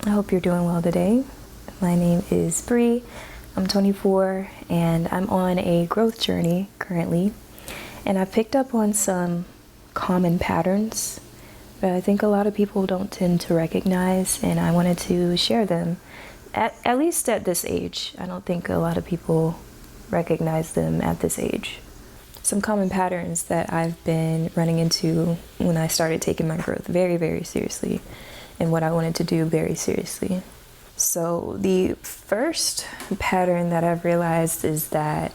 I hope you're doing well today. My name is Bree. I'm 24 and I'm on a growth journey currently. And I picked up on some common patterns that I think a lot of people don't tend to recognize, and I wanted to share them, at least at this age. I don't think a lot of people recognize them at this age. Some common patterns that I've been running into when I started taking my growth very, very seriously and what I wanted to do very seriously. So the first pattern that I've realized is that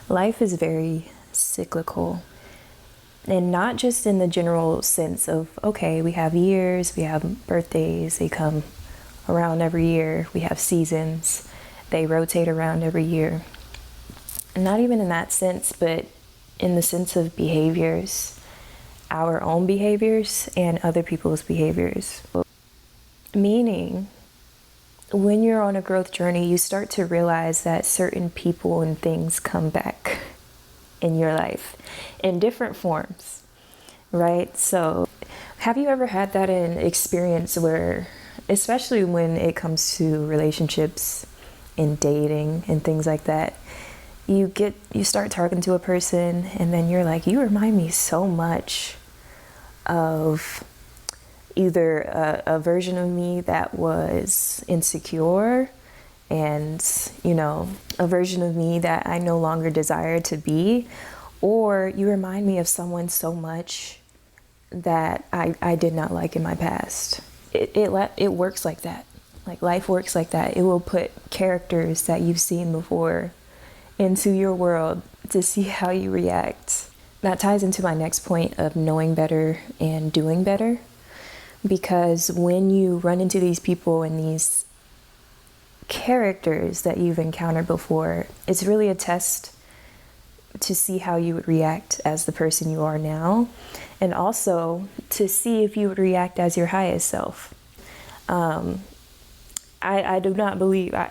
life is very cyclical, and not just in the general sense of, okay, we have years, we have birthdays, they come around every year, we have seasons, they rotate around every year. Not even in that sense, but in the sense of behaviors, our own behaviors and other people's behaviors. Meaning, when you're on a growth journey, you start to realize that certain people and things come back in your life in different forms, right? So have you ever had that in experience where, especially when it comes to relationships and dating and things like that, you start talking to a person and then you're like, you remind me so much of either a version of me that was insecure and, a version of me that I no longer desire to be, or you remind me of someone so much that I did not like in my past. It works like that. Like life works like that. It will put characters that you've seen before into your world to see how you react. That ties into my next point of knowing better and doing better. Because when you run into these people and these characters that you've encountered before, it's really a test to see how you would react as the person you are now, and also to see if you would react as your highest self. I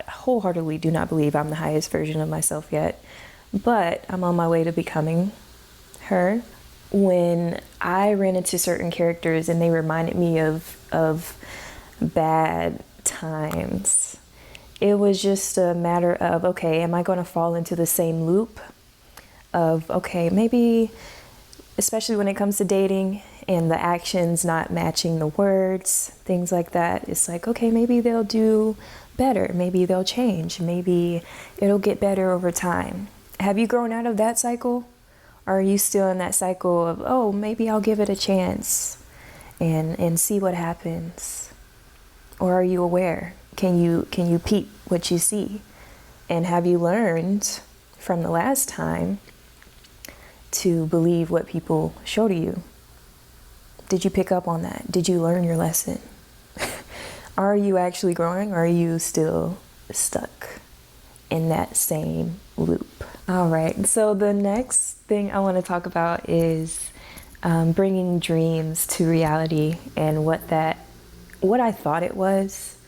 wholeheartedly do not believe I'm the highest version of myself yet, but I'm on my way to becoming her. When I ran into certain characters and they reminded me of bad times, it was just a matter of, okay, am I going to fall into the same loop of, okay, maybe, especially when it comes to dating and the actions not matching the words, things like that. It's like, okay, maybe they'll do better. Maybe they'll change. Maybe it'll get better over time. Have you grown out of that cycle? Or are you still in that cycle of, oh, maybe I'll give it a chance and see what happens? Or are you aware? Can you peep what you see? And have you learned from the last time to believe what people show to you? Did you pick up on that? Did you learn your lesson? Are you actually growing, or are you still stuck in that same loop? All right, so the next thing I want to talk about is bringing dreams to reality, and what I thought it was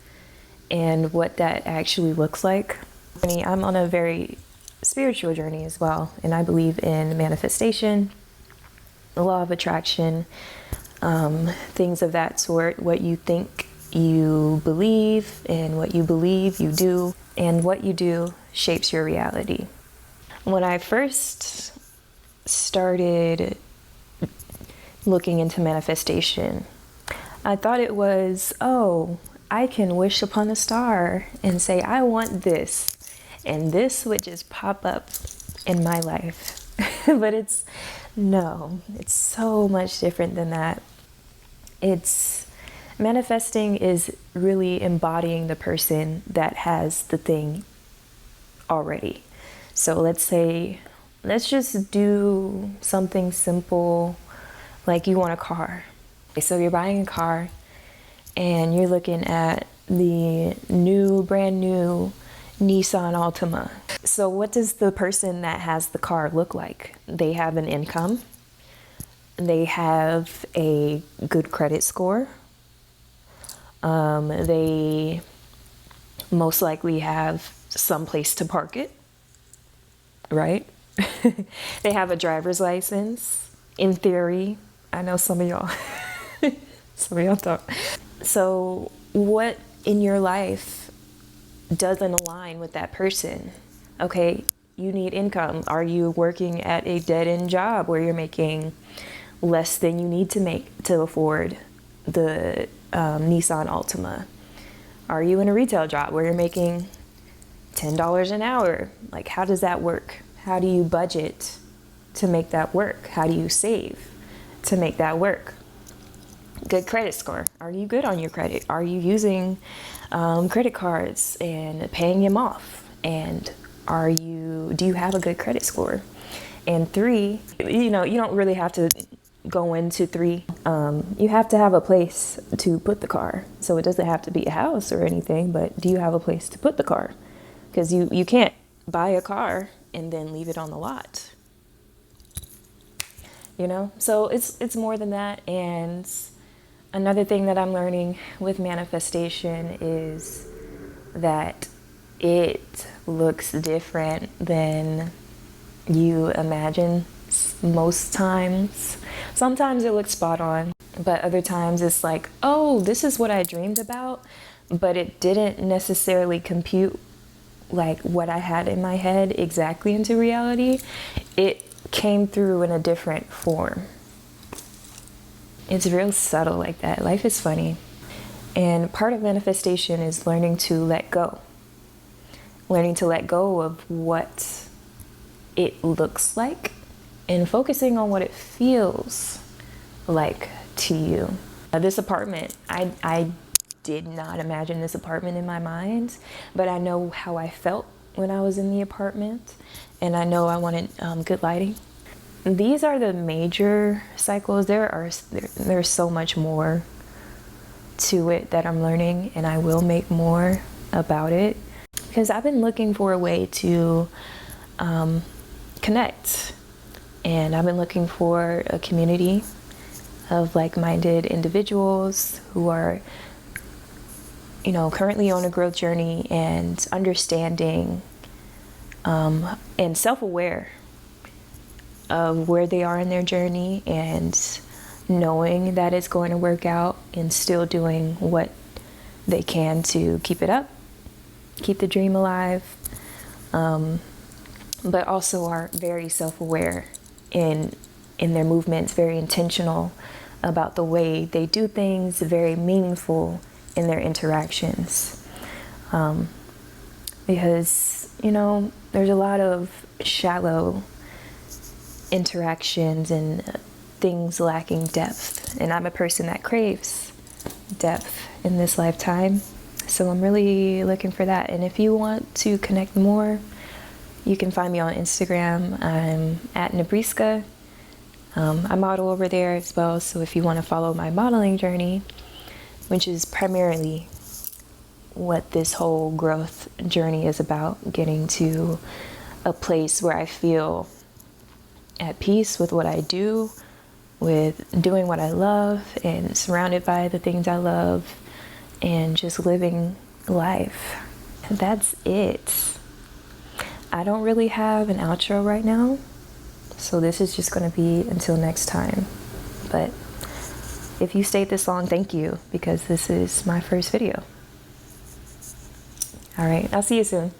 and what that actually looks like. I'm on a very spiritual journey as well, and I believe in manifestation, the law of attraction, things of that sort. What you think you believe, and what you believe you do, and what you do shapes your reality. When I first started looking into manifestation, I thought it was, oh, I can wish upon a star and say, I want this, and this would just pop up in my life. But it's so much different than that. Manifesting is really embodying the person that has the thing already. So let's just do something simple, like you want a car. So you're buying a car and you're looking at the brand new Nissan Altima. So what does the person that has the car look like? They have an income. They have a good credit score. They most likely have some place to park it, right? They have a driver's license, in theory. I know some of y'all don't. So what in your life doesn't align with that person. Okay, you need income. Are you working at a dead-end job where you're making less than you need to make to afford the Nissan Altima? Are you in a retail job where you're making $10 an hour? Like, how does that work? How do you budget to make that work? How do you save to make that work? Good credit score. Are you good on your credit? Are you using credit cards and paying them off? And do you have a good credit score? And 3, you don't really have to go into 3. You have to have a place to put the car. So it doesn't have to be a house or anything, but do you have a place to put the car? Because you can't buy a car and then leave it on the lot. So it's more than that. And another thing that I'm learning with manifestation is that it looks different than you imagine most times. Sometimes it looks spot on, but other times it's like, oh, this is what I dreamed about, but it didn't necessarily compute like what I had in my head exactly into reality. It came through in a different form. It's real subtle like that. Life is funny. And part of manifestation is learning to let go. Learning to let go of what it looks like and focusing on what it feels like to you. This apartment, I did not imagine this apartment in my mind, but I know how I felt when I was in the apartment, and I know I wanted good lighting. These are the major cycles. There's so much more to it that I'm learning, and I will make more about it because I've been looking for a way to connect, and I've been looking for a community of like-minded individuals who are currently on a growth journey and understanding and self-aware of where they are in their journey and knowing that it's going to work out and still doing what they can to keep it up, keep the dream alive, but also are very self-aware in their movements, very intentional about the way they do things, very meaningful in their interactions. Because, there's a lot of shallow interactions and things lacking depth. And I'm a person that craves depth in this lifetime. So I'm really looking for that. And if you want to connect more, you can find me on Instagram. I'm at nebreeska. I model over there as well. So if you want to follow my modeling journey, which is primarily what this whole growth journey is about, getting to a place where I feel at peace with what I do, with doing what I love and surrounded by the things I love and just living life. And that's it. I don't really have an outro right now, so this is just going to be until next time. But if you stayed this long, thank you, because this is my first video. All right, I'll see you soon.